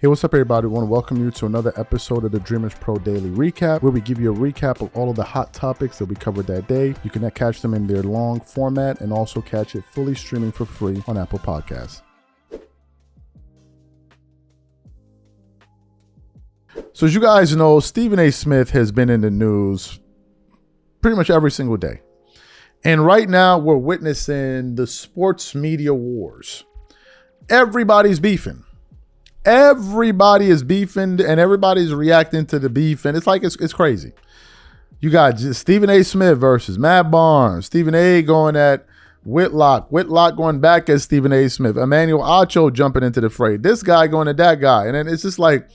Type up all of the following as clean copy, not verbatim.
Hey, what's up, everybody? I want to welcome you to another episode of the Dreamers Pro Daily Recap, where we give you a recap of all of the hot topics that we covered that day. You can catch them in their long format and also catch it fully streaming for free on Apple Podcasts. So as you guys know, Stephen A. Smith has been in the news pretty much every single day. And right now we're witnessing the sports media wars. Everybody's beefing. Everybody is beefing and everybody's reacting to the beef. And it's crazy. You got Stephen A. Smith versus Matt Barnes. Stephen A. going at Whitlock. Whitlock going back at Stephen A. Smith. Emmanuel Acho jumping into the fray. This guy going at that guy. And then it's just like,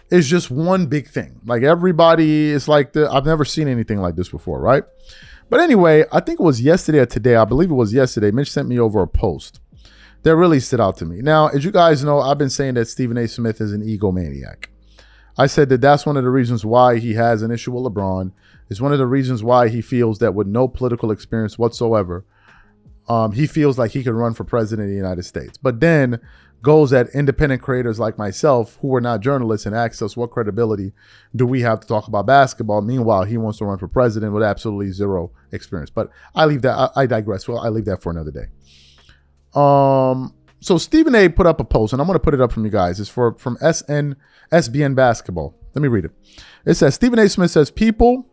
it's just one big thing. Like everybody is like, I've never seen anything like this before, right? But anyway, I think it was yesterday or today. I believe it was yesterday. Mitch sent me over a post that really stood out to me. Now, as you guys know, I've been saying that Stephen A. Smith is an egomaniac. I said that that's one of the reasons why he has an issue with LeBron. It's one of the reasons why he feels that with no political experience whatsoever, he feels like he could run for president of the United States. But then goes at independent creators like myself, who are not journalists, and asks us what credibility do we have to talk about basketball. Meanwhile, he wants to run for president with absolutely zero experience. But I leave that. I digress. Well, I leave that for another day. So Stephen A. put up a post, and I'm going to put it up from you guys. It's from SBN Basketball. Let me read it. It says, Stephen A. Smith says people,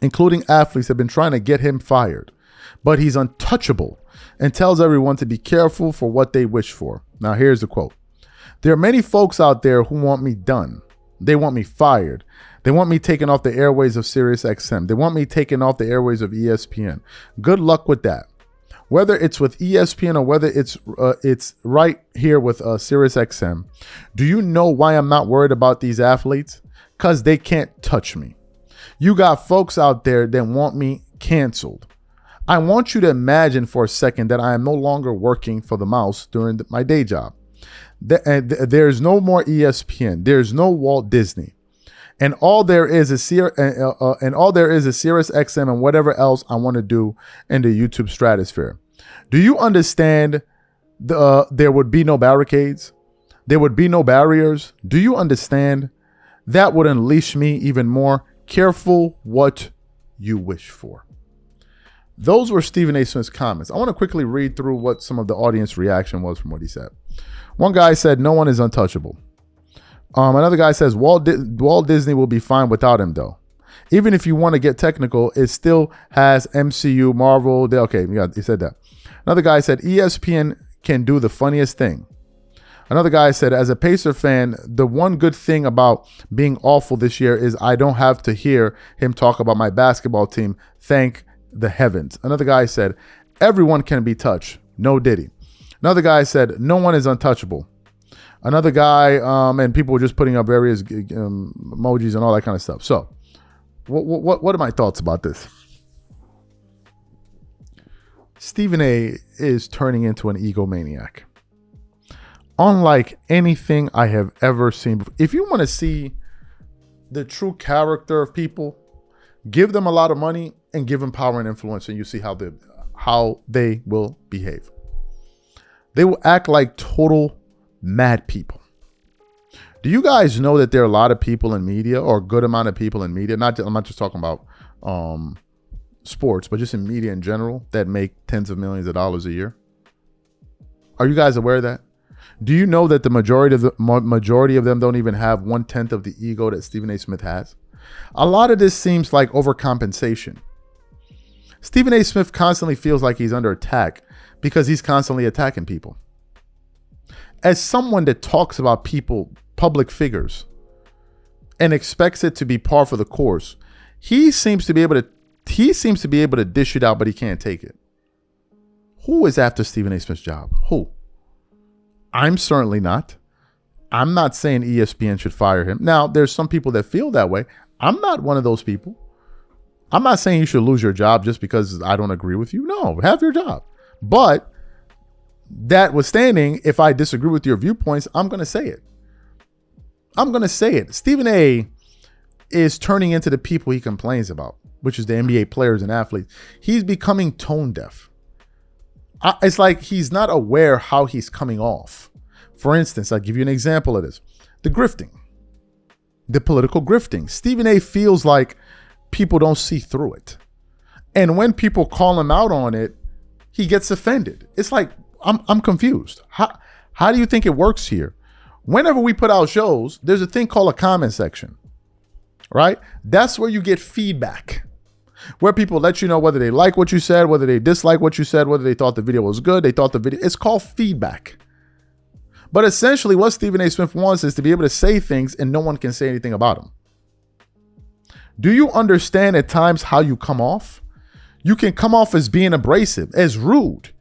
including athletes, have been trying to get him fired, but he's untouchable and tells everyone to be careful for what they wish for. Now, here's the quote. There are many folks out there who want me done. They want me fired. They want me taken off the airways of SiriusXM. They want me taken off the airways of ESPN. Good luck with that. Whether it's with ESPN or whether it's right here with SiriusXM, do you know why I'm not worried about these athletes? Because they can't touch me. You got folks out there that want me canceled. I want you to imagine for a second that I am no longer working for the mouse during my day job. There's no more ESPN. There's no Walt Disney. And all there is SiriusXM and whatever else I want to do in the YouTube stratosphere. Do you understand there would be no barricades? There would be no barriers. Do you understand? That would unleash me even more. Careful what you wish for. Those were Stephen A. Smith's comments. I want to quickly read through what some of the audience reaction was from what he said. One guy said, no one is untouchable. Another guy says, Walt Disney will be fine without him, though. Even if you want to get technical, it still has MCU, Marvel. Okay, he said that. Another guy said, ESPN can do the funniest thing. Another guy said, as a Pacer fan, the one good thing about being awful this year is I don't have to hear him talk about my basketball team. Thank the heavens. Another guy said, everyone can be touched. No Diddy. Another guy said, no one is untouchable. Another guy, and people were just putting up various emojis and all that kind of stuff. So what are my thoughts about this? Stephen A. is turning into an egomaniac. Unlike anything I have ever seen before. If you want to see the true character of people, give them a lot of money and give them power and influence, and you see how they will behave. They will act like total mad people. Do you guys know that there are a lot of people in media, or a good amount of people in media? I'm not just talking about sports, but just in media in general, that make tens of millions of dollars a year? Are you guys aware of that? Do you know that the majority of them don't even have 1/10 of the ego that Stephen A. Smith has? A lot of this seems like overcompensation. Stephen A. Smith constantly feels like he's under attack because he's constantly attacking people. As someone that talks about people, public figures, and expects it to be par for the course, he seems to be able to dish it out, but he can't take it. Who is after Stephen A. Smith's job? Who? I'm certainly not. I'm not saying ESPN should fire him. Now, there's some people that feel that way. I'm not one of those people. I'm not saying you should lose your job just because I don't agree with you. No, have your job. But that withstanding, if I disagree with your viewpoints, I'm going to say it. I'm going to say it. Stephen A. is turning into the people he complains about, which is the NBA players and athletes. He's becoming tone deaf. It's like he's not aware how he's coming off. For instance, I'll give you an example of this. The grifting, the political grifting. Stephen A feels like people don't see through it. And when people call him out on it, he gets offended. It's like, I'm confused. How do you think it works here? Whenever we put out shows, there's a thing called a comment section, right? That's where you get feedback, where people let you know whether they like what you said, whether they dislike what you said, whether they thought the video was good, it's called feedback. But essentially what Stephen A. Smith wants is to be able to say things and no one can say anything about him. Do you understand at times how you come off? You can come off as being abrasive, as rude,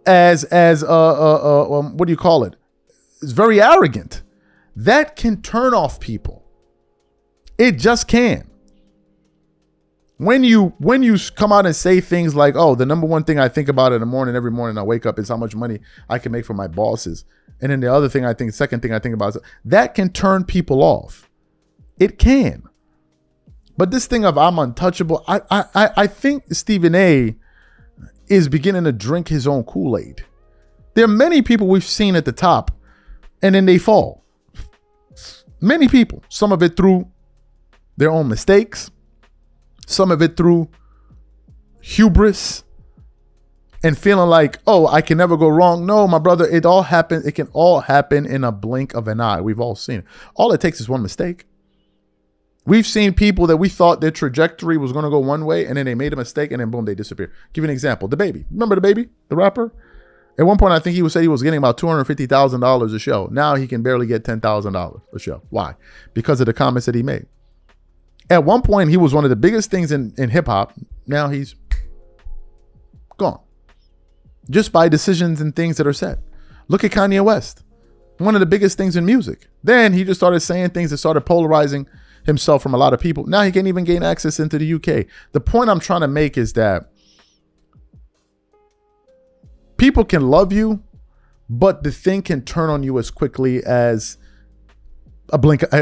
as what do you call it? It's very arrogant. That can turn off people. It just can. When you come out and say things like, oh, the number one thing I think about in the morning, every morning I wake up, is how much money I can make for my bosses. And then the other thing second thing I think about is that can turn people off. It can. But this thing of I'm untouchable, I think Stephen A is beginning to drink his own Kool-Aid. There are many people we've seen at the top and then they fall. Many people, some of it through their own mistakes, some of it through hubris and feeling like, oh, I can never go wrong. No, my brother, it can all happen in a blink of an eye. We've all seen it. All it takes is one mistake. We've seen people that we thought their trajectory was going to go one way and then they made a mistake and then boom, they disappear. Give you an example. The Baby. Remember The Baby, the rapper? At one point, I think he said he was getting about $250,000 a show. Now he can barely get $10,000 a show. Why? Because of the comments that he made. At one point, he was one of the biggest things in hip hop. Now he's gone. Just by decisions and things that are said. Look at Kanye West. One of the biggest things in music. Then he just started saying things that started polarizing himself from a lot of people. Now he can't even gain access into the UK. The point I'm trying to make is that people can love you, but the thing can turn on you as quickly as a blink of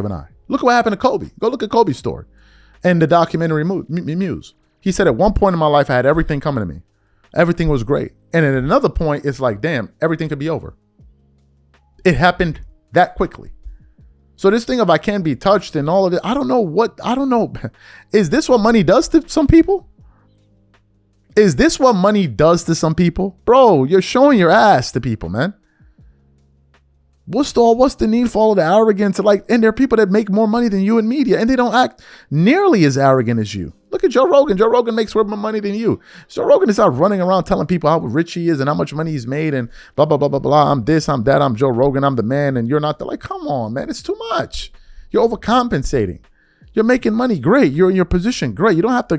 an eye. Look what happened to Kobe. Go look at Kobe's story and the documentary Muse. He said, at one point in my life, I had everything coming to me. Everything was great. And at another point, it's like, damn, everything could be over. It happened that quickly. So this thing of I can't be touched and all of it, I don't know. Is this what money does to some people? Is this what money does to some people? Bro, you're showing your ass to people, man. What's the need for all of the arrogance? And there are people that make more money than you in media and they don't act nearly as arrogant as you. Look at Joe Rogan. Joe Rogan makes more money than you. Joe Rogan is out running around telling people how rich he is and how much money he's made and blah, blah, blah, blah, blah. I'm this, I'm that, I'm Joe Rogan, I'm the man, and you're not. They're like, come on, man, it's too much. You're overcompensating. You're making money, great. You're in your position, great. You don't have to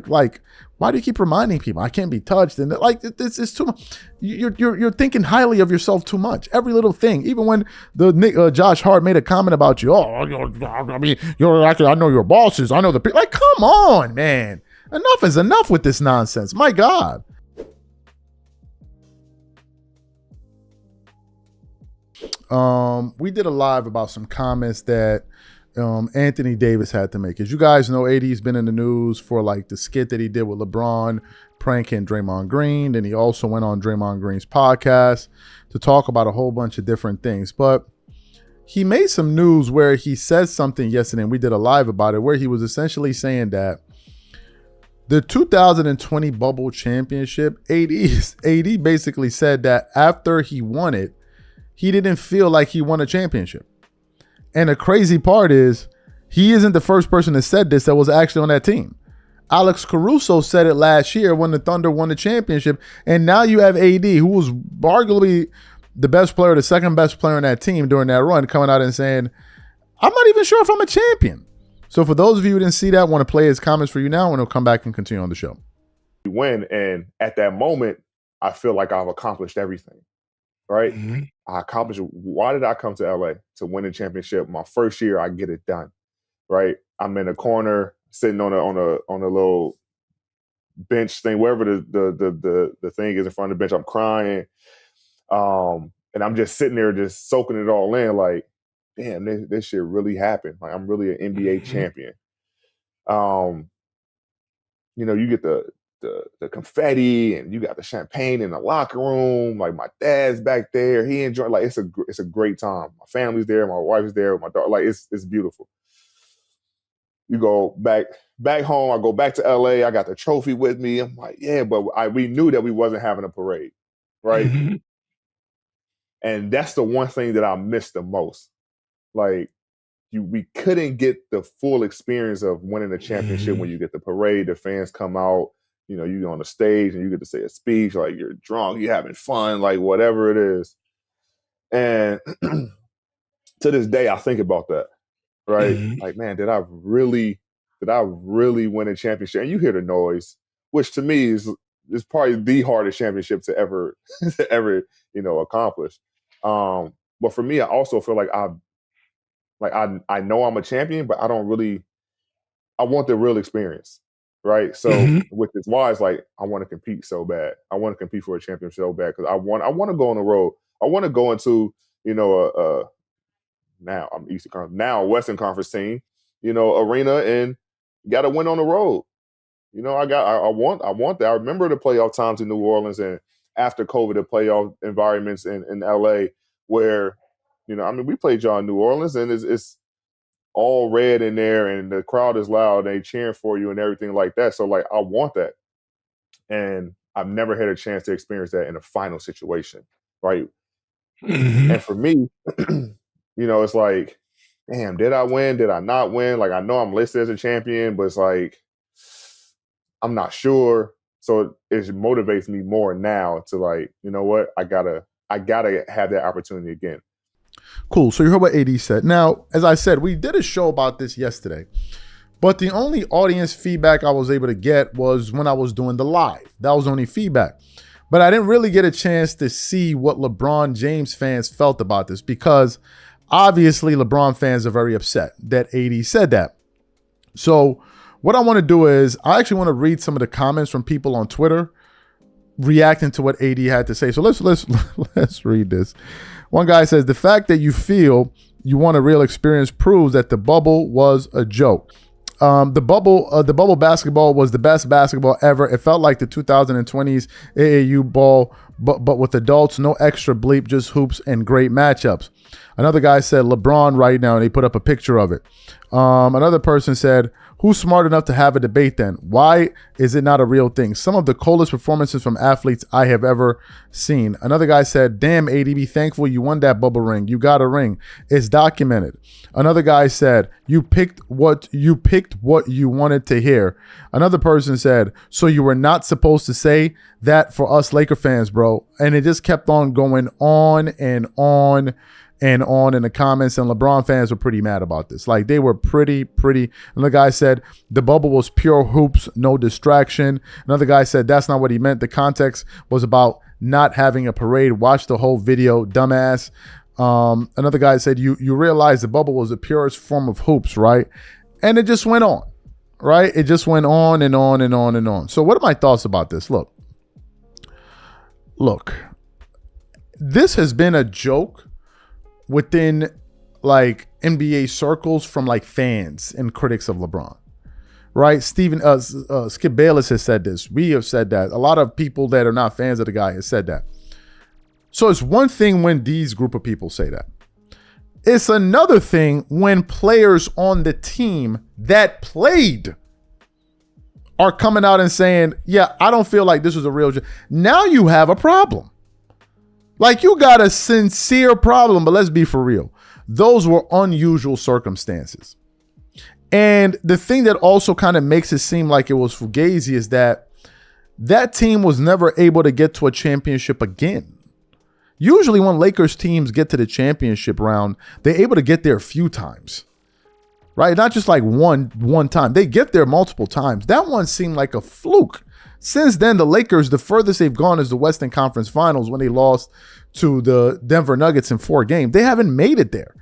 why do you keep reminding people I can't be touched? And it's too much. You're thinking highly of yourself too much. Every little thing, even when the Josh Hart made a comment about you. Oh, I mean, I know your bosses. I know the people. Like, come on, man. Enough is enough with this nonsense. My God. We did a live about some comments that Anthony Davis had to make. As you guys know, AD's been in the news for the skit that he did with LeBron pranking Draymond Green. Then he also went on Draymond Green's podcast to talk about a whole bunch of different things. But he made some news where he said something yesterday, and we did a live about it, where he was essentially saying that the 2020 bubble championship, AD basically said that after he won it, he didn't feel like he won a championship. And the crazy part is he isn't the first person that said this that was actually on that team. Alex Caruso said it last year when the Thunder won the championship. And now you have AD, who was arguably the best player, the second best player on that team during that run, coming out and saying, I'm not even sure if I'm a champion. So for those of you who didn't see that, I want to play his comments for you now, and we'll come back and continue on the show. You win, and at that moment, I feel like I've accomplished everything. Right? Mm-hmm. I accomplished. Why did I come to LA to win a championship? My first year, I get it done. Right? I'm in a corner, sitting on a little bench thing, wherever the thing is in front of the bench. I'm crying, and I'm just sitting there, just soaking it all in. Like, damn, this shit really happened. Like, I'm really an NBA champion. You get the confetti, and you got the champagne in the locker room. Like my dad's back there, he enjoyed. Like it's a great time. My family's there, my wife's there, my daughter. Like it's beautiful. You go back home. I go back to LA. I got the trophy with me. I'm like, yeah, but we knew that we wasn't having a parade, right? Mm-hmm. And that's the one thing that I missed the most. Like we couldn't get the full experience of winning a championship when you get the parade. The fans come out. You know, you're on the stage and you get to say a speech, like you're drunk, you're having fun, like whatever it is. And to this day, I think about that, right? Mm-hmm. Like, man, did I really win a championship? And you hear the noise, which to me is probably the hardest championship to ever accomplish. But for me, I also feel like I know I'm a champion, but I want the real experience. Right. So which is why it's like, I want to compete so bad. I want to compete for a championship so bad because I want to go on the road. I want to go into, now I'm Eastern Conference, now Western Conference team, arena, and got to win on the road. I want that. I remember the playoff times in New Orleans and after COVID, the playoff environments in LA where, we played y'all in New Orleans and it's all red in there and the crowd is loud and they cheering for you and everything like that. So like, I want that. And I've never had a chance to experience that in a final situation. Right. Mm-hmm. And for me, it's like, damn, did I win? Did I not win? Like, I know I'm listed as a champion, but it's like, I'm not sure. So it motivates me more now to like, you know what? I gotta have that opportunity again. Cool. So you heard what AD said. Now, as I said, we did a show about this yesterday, but the only audience feedback I was able to get was when I was doing the live. That was the only feedback. But I didn't really get a chance to see what LeBron James fans felt about this because obviously LeBron fans are very upset that AD said that. So what I want to do is I actually want to read some of the comments from people on Twitter reacting to what AD had to say. So let's read this. One guy says, the fact that you feel you want a real experience proves that the bubble was a joke. The bubble basketball was the best basketball ever. It felt like the 2020s AAU ball, but with adults, no extra bleep, just hoops and great matchups. Another guy said LeBron right now, and he put up a picture of it. Another person said, who's smart enough to have a debate then? Why is it not a real thing? Some of the coolest performances from athletes I have ever seen. Another guy said, damn, AD, be thankful you won that bubble ring. You got a ring. It's documented. Another guy said, you picked what you wanted to hear. Another person said, so you were not supposed to say that for us Laker fans, bro. And it just kept on going on and on and on in the comments, and LeBron fans were pretty mad about this. Like, they were pretty. And the guy said, the bubble was pure hoops, no distraction. Another guy said, that's not what he meant. The context was about not having a parade. Watch the whole video, dumbass. Another guy said, you realize the bubble was the purest form of hoops, right? And it just went on, right? It just went on and on and on and on. So what are my thoughts about this? Look, this has been a joke within like NBA circles from like fans and critics of LeBron, right? Skip Bayless has said this. We have said that. A lot of people that are not fans of the guy have said that. So it's one thing when these group of people say that. It's another thing when players on the team that played are coming out and saying, yeah, I don't feel like this was a real joke. Now you have a problem. Like, you got a sincere problem, but let's be for real. Those were unusual circumstances. And the thing that also kind of makes it seem like it was fugazi is that team was never able to get to a championship again. Usually when Lakers teams get to the championship round, they're able to get there a few times, right? Not just like one time. They get there multiple times. That one seemed like a fluke. Since then, the Lakers, the furthest they've gone is the Western Conference Finals when they lost to the Denver Nuggets in 4 games. They haven't made it there.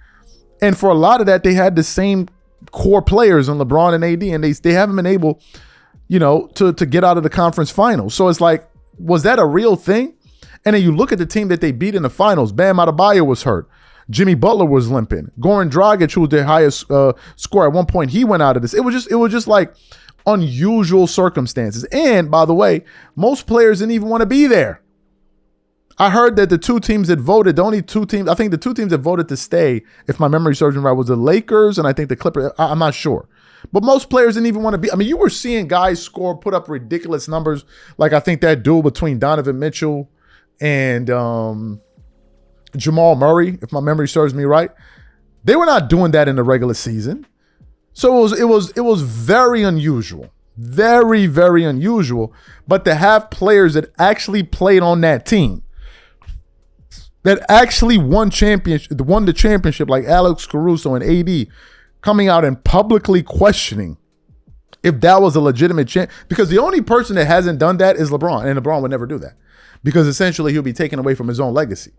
And for a lot of that, they had the same core players on LeBron and AD, and they haven't been able, to get out of the conference finals. So it's like, was that a real thing? And then you look at the team that they beat in the finals. Bam Adebayo was hurt. Jimmy Butler was limping. Goran Dragic, who was their highest scorer at one point, he went out of this. It was just like unusual circumstances. And by the way, most players didn't even want to be there. I heard that the two teams that voted, the only two teams, I think the two teams that voted to stay, if my memory serves me right, was the Lakers and I think the Clippers. I'm not sure. But most players didn't even want to be. I mean, you were seeing guys put up ridiculous numbers. Like I think that duel between Donovan Mitchell and Jamal Murray, if my memory serves me right. They were not doing that in the regular season. So it was very unusual. Very, very unusual. But to have players that actually played on that team, that actually won the championship, like Alex Caruso and AD, coming out and publicly questioning if that was a legitimate champ. Because the only person that hasn't done that is LeBron, and LeBron would never do that. Because essentially he'll be taken away from his own legacy.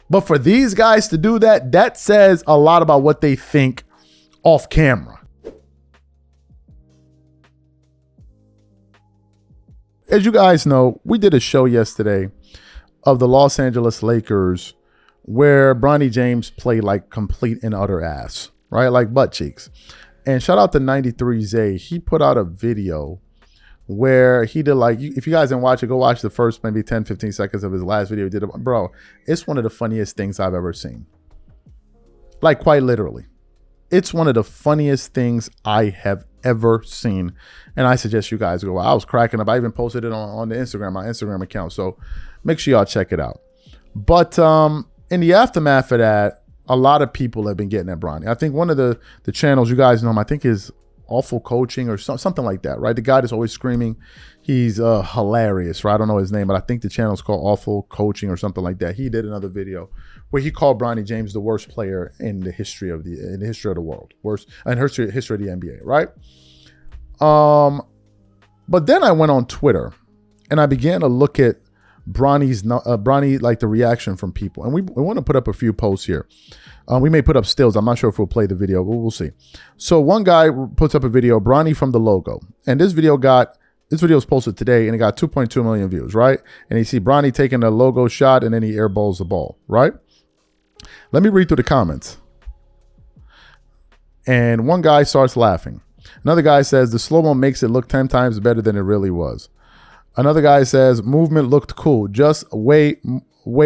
But for these guys to do that, that says a lot about what they think off camera. As you guys know, we did a show yesterday of the Los Angeles Lakers where Bronny James played like complete and utter ass, right? Like butt cheeks. And shout out to 93Z. He put out a video where he did like, if you guys didn't watch it, go watch the first maybe 10, 15 seconds of his last video he did. Bro, it's one of the funniest things I've ever seen. Like quite literally. It's one of the funniest things I have ever seen. And I suggest you guys go. I was cracking up. I even posted it on the Instagram, my Instagram account. So make sure y'all check it out. But in the aftermath of that, a lot of people have been getting at Bronny. I think one of the channels, you guys know him, I think is Awful Coaching or something like that, right? The guy that's always screaming. He's hilarious, right? I don't know his name, but I think the channel is called Awful Coaching or something like that. He did another video where he called Bronny James the worst player in the history of the world, worst in history of the NBA, right? But then I went on Twitter and I began to look at Bronny, like the reaction from people, and we want to put up a few posts here. We may put up stills. I'm not sure if we'll play the video, but we'll see. So one guy puts up a video, Bronny from the logo, and this video was posted today, and it got 2.2 million views, right? And you see Bronny taking a logo shot, and then he airballs the ball, right? Let me read through the comments. And one guy starts laughing. Another guy says the slow-mo makes it look 10 times better than it really was. Another guy says movement looked cool, just way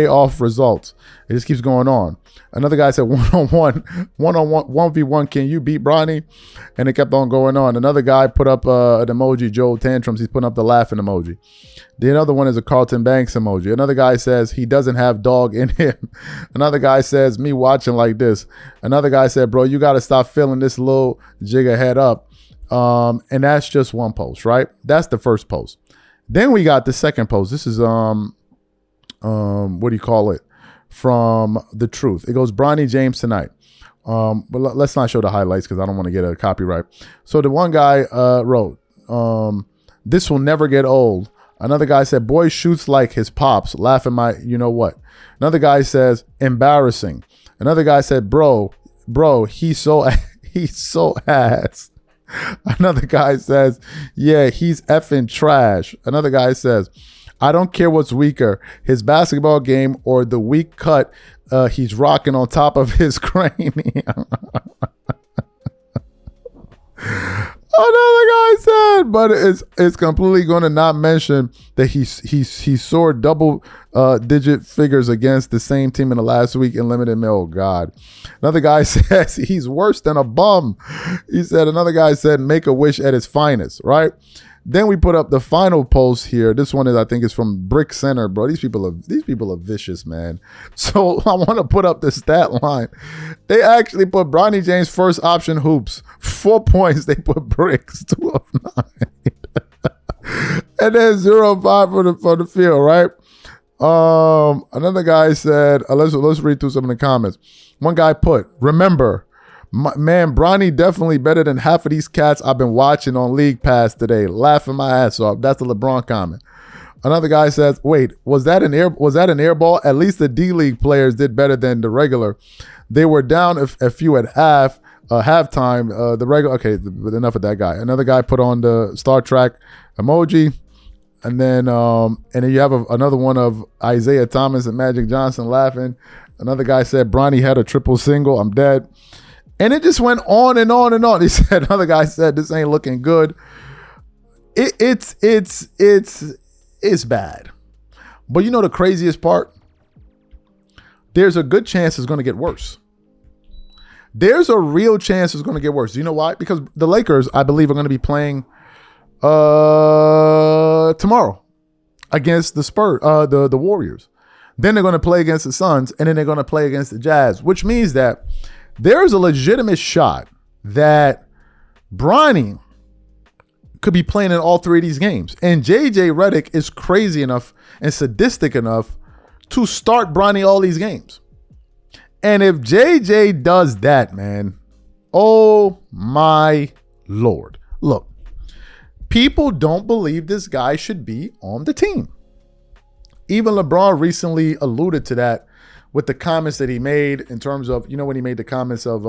off results. It just keeps going on. Another guy said 1v1, can you beat Bronny? And it kept on going on. Another guy put up an emoji, Joe Tantrums. He's putting up the laughing emoji. The other one is a Carlton Banks emoji. Another guy says he doesn't have dog in him. Another guy says me watching like this. Another guy said, bro, you got to stop filling this little jigger head up. And that's just one post, right? That's the first post. Then we got the second post. This is what do you call it? From The Truth. It goes, Bronny James tonight. But let's not show the highlights because I don't want to get a copyright. So the one guy wrote, this will never get old. Another guy said, boy shoots like his pops, laughing my you know what. Another guy says, embarrassing. Another guy said, bro, he's so ass. Another guy says, yeah, he's effing trash. Another guy says, I don't care what's weaker, his basketball game or the weak cut he's rocking on top of his cranium. Another guy said, but it's completely going to not mention that he soared double digit figures against the same team in the last week in limited mail. Oh, God. Another guy says he's worse than a bum. He said, another guy said, make a wish at his finest, right? Then we put up the final post here. This one I think is from Brick Center, bro. These people are vicious, man. So I want to put up the stat line. They actually put Bronny James first option hoops, 4 points. They put bricks, 2 of 9, and then 0 of 5 for the field, right? Another guy said, let's read through some of the comments. One guy put, remember. Man, Bronny definitely better than half of these cats I've been watching on League Pass today. Laughing my ass off. That's the LeBron comment. Another guy says, wait, was that an air ball? At least the D-League players did better than the regular. They were down a few at halftime. The regular, okay, enough of that guy. Another guy put on the Star Trek emoji. And then you have another one of Isaiah Thomas and Magic Johnson laughing. Another guy said, Bronny had a triple single. I'm dead. And it just went on and on and on. He said, another guy said, this ain't looking good. It's bad. But you know the craziest part? There's a good chance it's going to get worse. There's a real chance it's going to get worse. You know why? Because the Lakers, I believe, are going to be playing tomorrow against the Spurs, the Warriors. Then they're going to play against the Suns, and then they're going to play against the Jazz, which means that there's a legitimate shot that Bronny could be playing in all three of these games. And JJ Redick is crazy enough and sadistic enough to start Bronny all these games. And if JJ does that, man, oh my Lord. Look, people don't believe this guy should be on the team. Even LeBron recently alluded to that with the comments that he made in terms of, when he made the comments of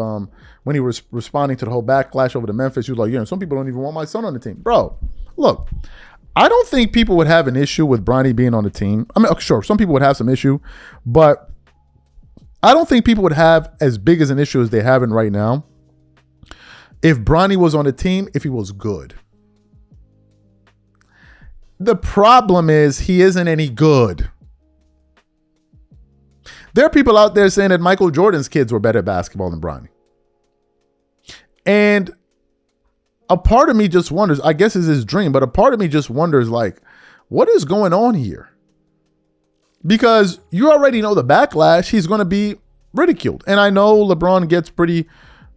when he was responding to the whole backlash over to Memphis, he was like, some people don't even want my son on the team. Bro, look, I don't think people would have an issue with Bronny being on the team. I mean, sure, some people would have some issue, but I don't think people would have as big as an issue as they're having right now if Bronny was on the team, if he was good. The problem is he isn't any good. There are people out there saying that Michael Jordan's kids were better at basketball than Bronny. And a part of me just wonders, I guess it's his dream, but a part of me just wonders, like, what is going on here? Because you already know the backlash, he's going to be ridiculed. And I know LeBron gets pretty,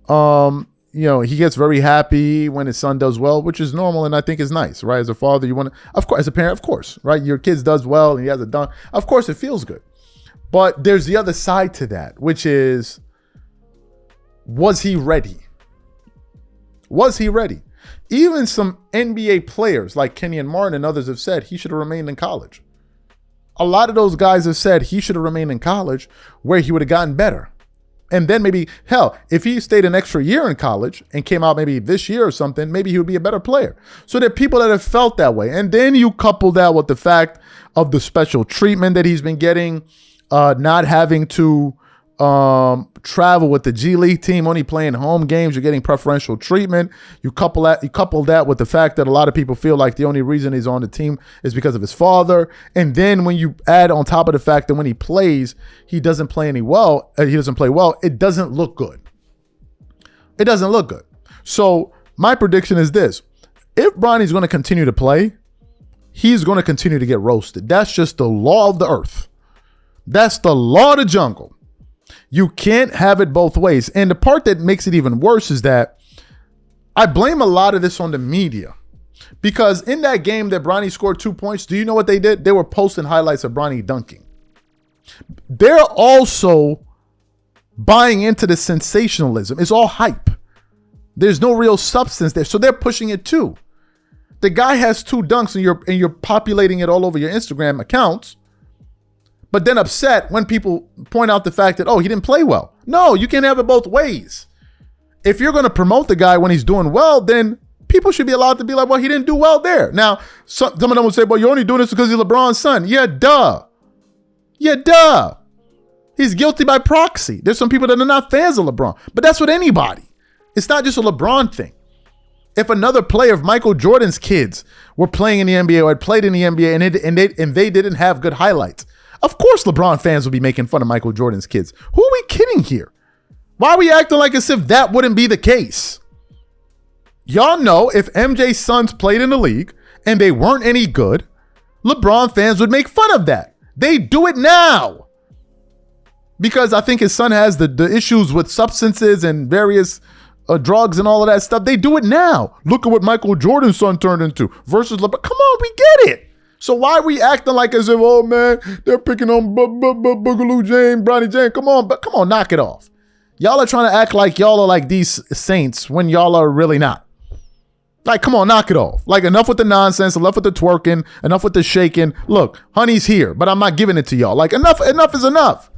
he gets very happy when his son does well, which is normal and I think is nice, right? As a father, you want to, of course, as a parent, of course, right? Your kid does well and he has a dunk. Of course, it feels good. But there's the other side to that, which is, was he ready? Was he ready? Even some NBA players like Kenyon Martin and others have said he should have remained in college. A lot of those guys have said he should have remained in college where he would have gotten better. And then maybe, hell, if he stayed an extra year in college and came out maybe this year or something, maybe he would be a better player. So there are people that have felt that way. And then you couple that with the fact of the special treatment that he's been getting, not having to travel with the G League team, only playing home games, you're getting preferential treatment. You couple that with the fact that a lot of people feel like the only reason he's on the team is because of his father. And then when you add on top of the fact that when he plays, he doesn't play well, it doesn't look good. It doesn't look good. So my prediction is this. If Bronny's going to continue to play, he's going to continue to get roasted. That's just the law of the earth. That's the law of the jungle. You can't have it both ways. And the part that makes it even worse is that I blame a lot of this on the media. Because in that game that Bronny scored 2 points, do you know what they did? They were posting highlights of Bronny dunking. They're also buying into the sensationalism. It's all hype. There's no real substance there. So they're pushing it too. The guy has 2 dunks and you're populating it all over your Instagram accounts. But then upset when people point out the fact that, he didn't play well. No, you can't have it both ways. If you're going to promote the guy when he's doing well, then people should be allowed to be like, well, he didn't do well there. Now, some of them will say, well, you're only doing this because he's LeBron's son. Yeah, duh. He's guilty by proxy. There's some people that are not fans of LeBron, but that's with anybody. It's not just a LeBron thing. If another player of Michael Jordan's kids were playing in the NBA or had played in the NBA and they didn't have good highlights, of course LeBron fans will be making fun of Michael Jordan's kids. Who are we kidding here? Why are we acting like as if that wouldn't be the case? Y'all know if MJ's sons played in the league and they weren't any good, LeBron fans would make fun of that. They do it now. Because I think his son has the issues with substances and various drugs and all of that stuff. They do it now. Look at what Michael Jordan's son turned into versus LeBron. Come on, we get it. So why are we acting like as if, oh man, they're picking on Boogaloo James, Bronny James? Come on, knock it off. Y'all are trying to act like y'all are like these saints when y'all are really not. Like, come on, knock it off. Like, enough with the nonsense, enough with the twerking, enough with the shaking. Look, honey's here, but I'm not giving it to y'all. Like, enough is enough.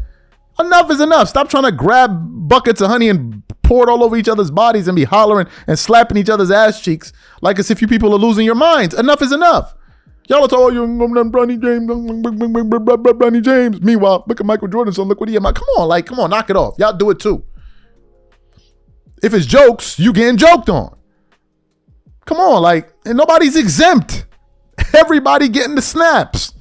Enough is enough. Stop trying to grab buckets of honey and pour it all over each other's bodies and be hollering and slapping each other's ass cheeks like as if you people are losing your minds. Enough is enough. Y'all are talking, Bronny James. Meanwhile, look at Michael Jordan. So look what he am. Come on, knock it off. Y'all do it too. If it's jokes, you getting joked on. Come on, like, and nobody's exempt. Everybody getting the snaps.